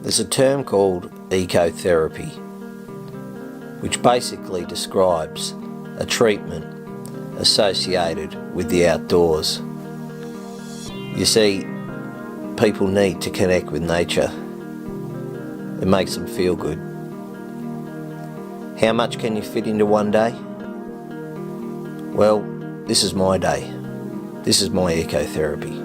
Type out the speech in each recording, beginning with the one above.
There's a term called ecotherapy, which basically describes a treatment associated with the outdoors. You see, people need to connect with nature. It makes them feel good. How much can you fit into one day? Well, this is my day. This is my ecotherapy.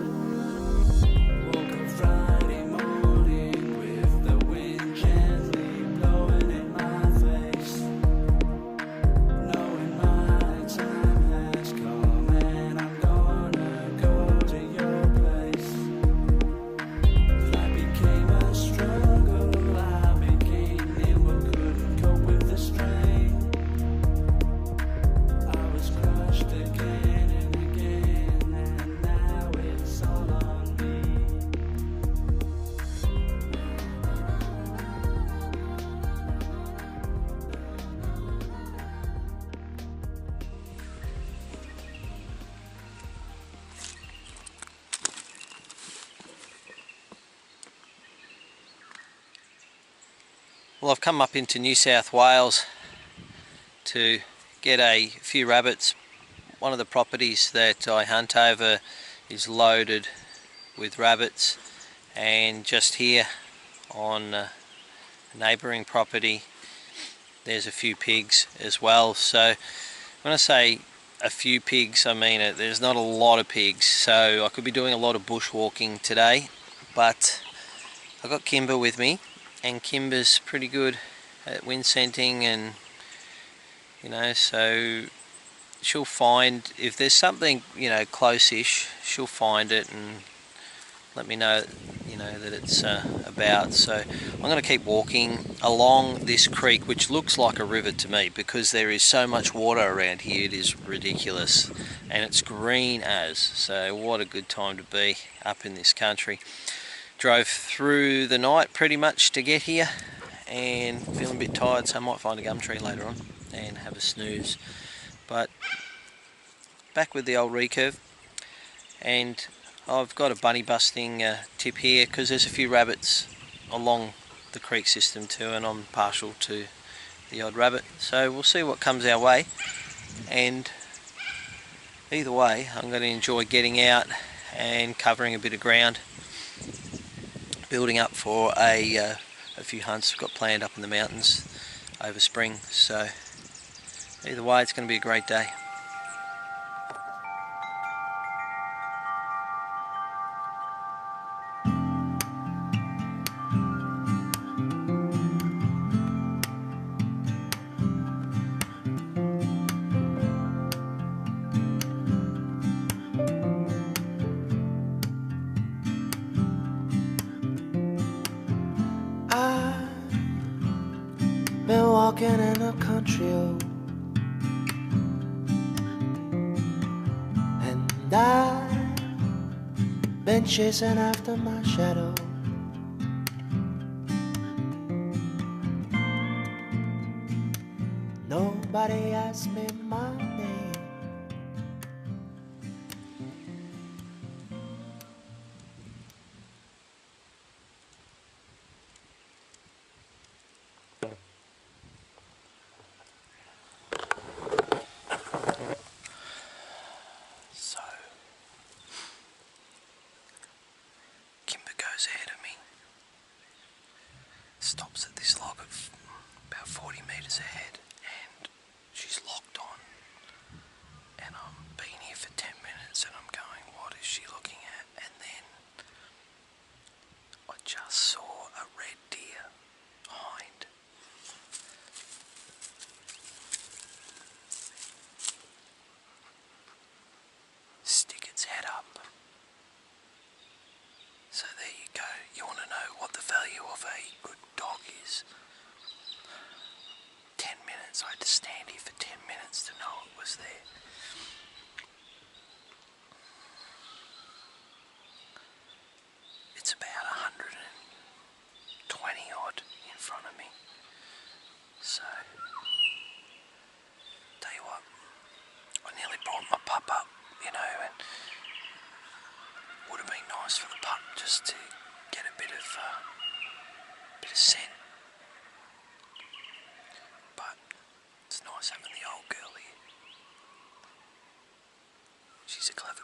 Well, I've come up into New South Wales to get a few rabbits. One of the properties that I hunt over is loaded with rabbits, and just here on a neighbouring property there's a few pigs as well. So when I say a few pigs, I mean there's not a lot of pigs, so I could be doing a lot of bushwalking today, but I've got Kimber with me, and Kimber's pretty good at wind scenting, and so she'll find if there's something close-ish, she'll find it and let me know that it's about. So I'm going to keep walking along this creek, which looks like a river to me because there is so much water around here. It is ridiculous, and it's green as, so what a good time to be up in this country. Drove through the night pretty much to get here, and feeling a bit tired, so I might find a gum tree later on and have a snooze. But back with the old recurve, and I've got a bunny busting tip here because there's a few rabbits along the creek system too, and I'm partial to the odd rabbit, so we'll see what comes our way. And either way, I'm going to enjoy getting out and covering a bit of ground, building up for a few hunts I've got planned up in the mountains over spring. So either way, it's going to be a great day. Been walking in a country road, and I've been chasing after my shadow. Nobody asked me my name. So Kimber goes ahead of me, stops at this log of about 40 metres ahead, and she's locked on, and I've been here for 10 minutes and I'm going, what is she looking at? And then I just saw a red deer hind. Stick its head up. So there you go. You want to know what the value of a good dog is? 10 minutes. I had to stand here for 10 minutes to know it was there. It's about 120 odd in front of me. So, tell you what, I nearly brought my pup up, and would have been nice for the pup just to get a bit of bit of scent. But it's nice having the old girl here. She's a clever girl.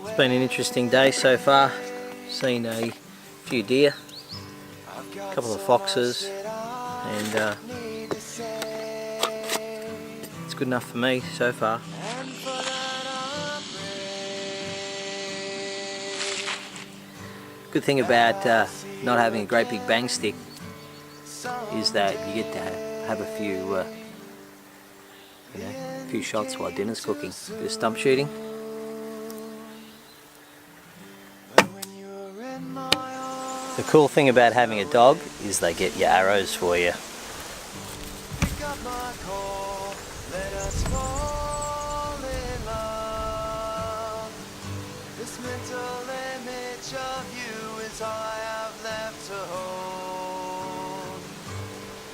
It's been an interesting day so far. Seen a few deer, a couple of foxes, and it's good enough for me so far. Good thing about not having a great big bang stick is that you get to have a few shots while dinner's cooking. Bit of stump shooting. The cool thing about having a dog is they get your arrows for you. This mental image of you is all I have left to hold.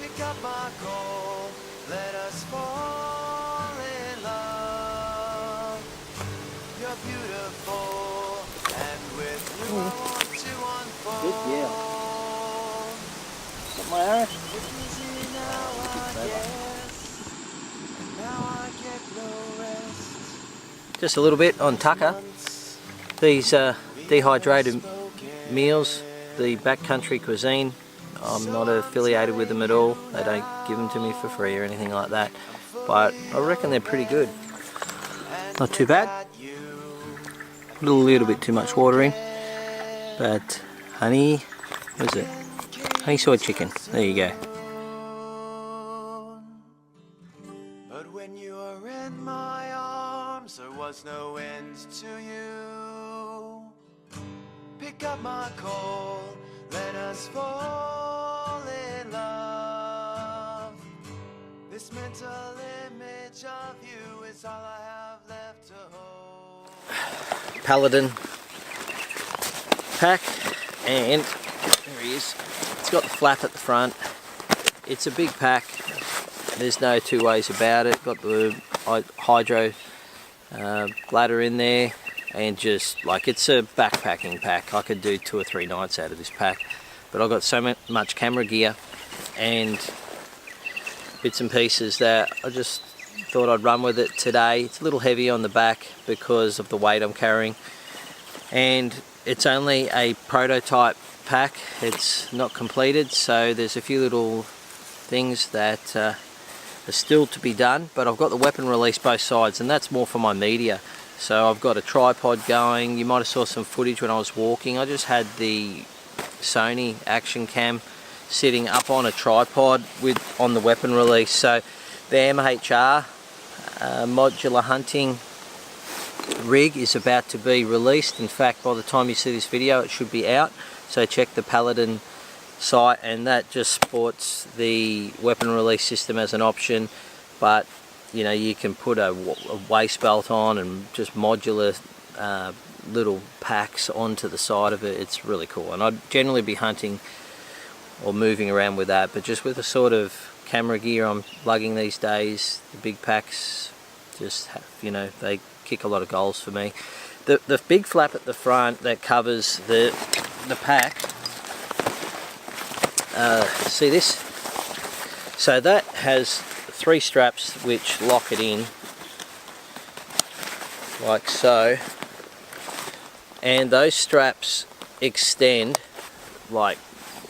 Pick up my call, let us fall in love. You're beautiful, and with you I want to unfold. Good, yeah. Got my arrow? It's easy now, I guess. Now I get no rest. Just a little bit on Tucker. These dehydrated meals, the backcountry cuisine, I'm not affiliated with them at all. They don't give them to me for free or anything like that. But I reckon they're pretty good. Not too bad. A little bit too much water in. But honey, what is it? Honey soy chicken. There you go. But when you were in my arms, there was no end to you. Pick up my call, let us fall in love. This mental image of you is all I have left to hold. Paladin pack, and there he is. It's got the flap at the front. It's a big pack. There's no two ways about it. Got the hydro bladder in there, and just like, it's a backpacking pack. I could do 2 or 3 nights out of this pack, but I've got so much camera gear and bits and pieces that I just thought I'd run with it today. It's a little heavy on the back because of the weight I'm carrying, and it's only a prototype pack. It's not completed, so there's a few little things that are still to be done, but I've got the weapon release both sides, and that's more for my media. So I've got a tripod going. You might have saw some footage when I was walking. I just had the Sony action cam sitting up on a tripod on the weapon release. So the MHR modular hunting rig is about to be released. In fact, by the time you see this video, it should be out. So check the Paladin site, and that just sports the weapon release system as an option. But you know, you can put a waist belt on and just modular little packs onto the side of it. It's really cool, and I'd generally be hunting or moving around with that, but just with the sort of camera gear I'm lugging these days, the big packs just have, you know, they kick a lot of goals for me. The big flap at the front that covers the pack, see this? So that has 3 straps which lock it in like so, and those straps extend like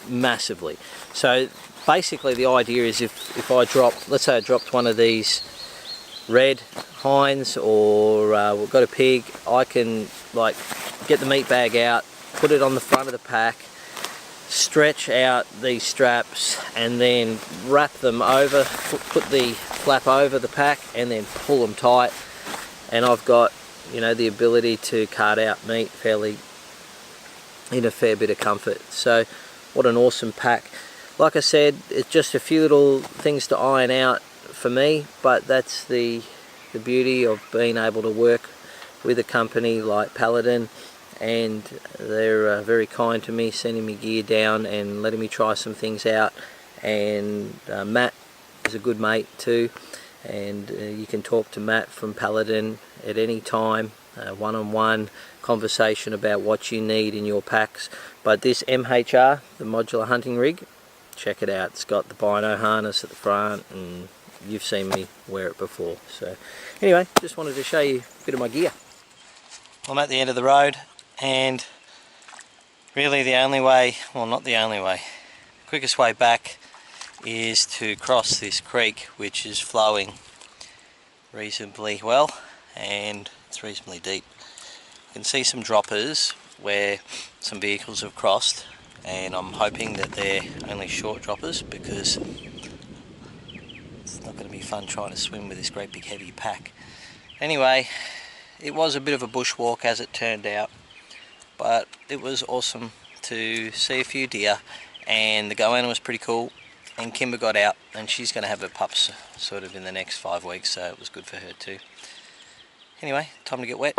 massively. So basically the idea is if I drop, let's say I dropped one of these red hinds, or we've got a pig, I can like get the meat bag out, put it on the front of the pack, stretch out these straps, and then wrap them over, put the flap over the pack, and then pull them tight, and I've got, you know, the ability to cart out meat fairly in a fair bit of comfort. So what an awesome pack. Like I said, it's just a few little things to iron out for me, but that's the beauty of being able to work with a company like Paladin and they're very kind to me, sending me gear down and letting me try some things out. And Matt is a good mate too, and you can talk to Matt from Paladin at any time, one-on-one conversation about what you need in your packs. But this MHR, the modular hunting rig, check it out. It's got the bino harness at the front, and you've seen me wear it before. So anyway, just wanted to show you a bit of my gear. I'm at the end of the road, and really the only way, well, not the only way, quickest way back is to cross this creek, which is flowing reasonably well and it's reasonably deep. You can see some droppers where some vehicles have crossed, and I'm hoping that they're only short droppers, because it's not going to be fun trying to swim with this great big heavy pack. Anyway, it was a bit of a bushwalk as it turned out, but it was awesome to see a few deer, and the goanna was pretty cool, and Kimber got out, and she's going to have her pups sort of in the next 5 weeks, so it was good for her too. Anyway, time to get wet.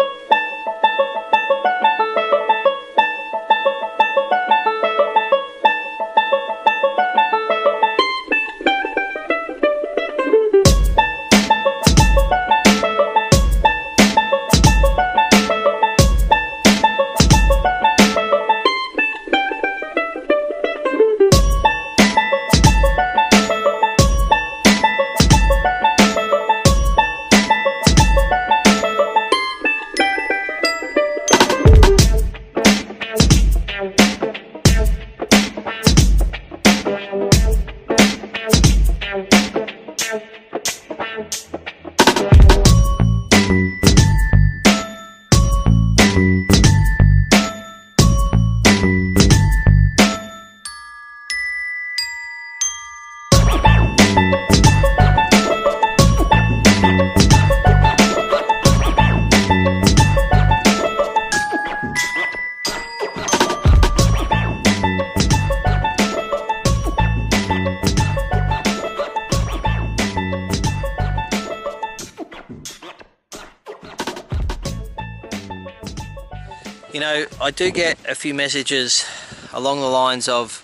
You know, I do get a few messages along the lines of,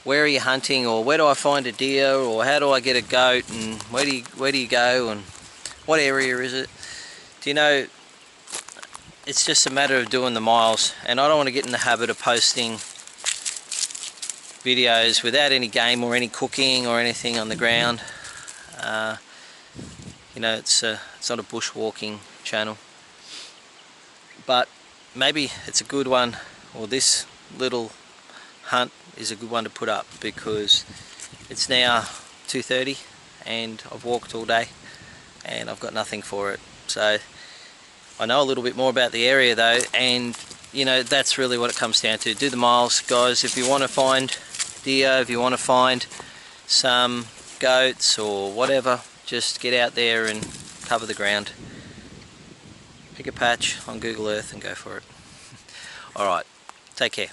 where are you hunting, or where do I find a deer, or how do I get a goat, and where do you go, and what area is it? Do you know, it's just a matter of doing the miles, and I don't want to get in the habit of posting videos without any game or any cooking or anything on the ground. You know, it's not a bushwalking channel, but maybe it's a good one, or this little hunt is a good one to put up, because it's now 2:30 and I've walked all day and I've got nothing for it. So I know a little bit more about the area though, and you know, that's really what it comes down to. Do the miles, guys. If you want to find deer, if you want to find some goats or whatever, just get out there and cover the ground. Pick a patch on Google Earth and go for it. Alright, take care.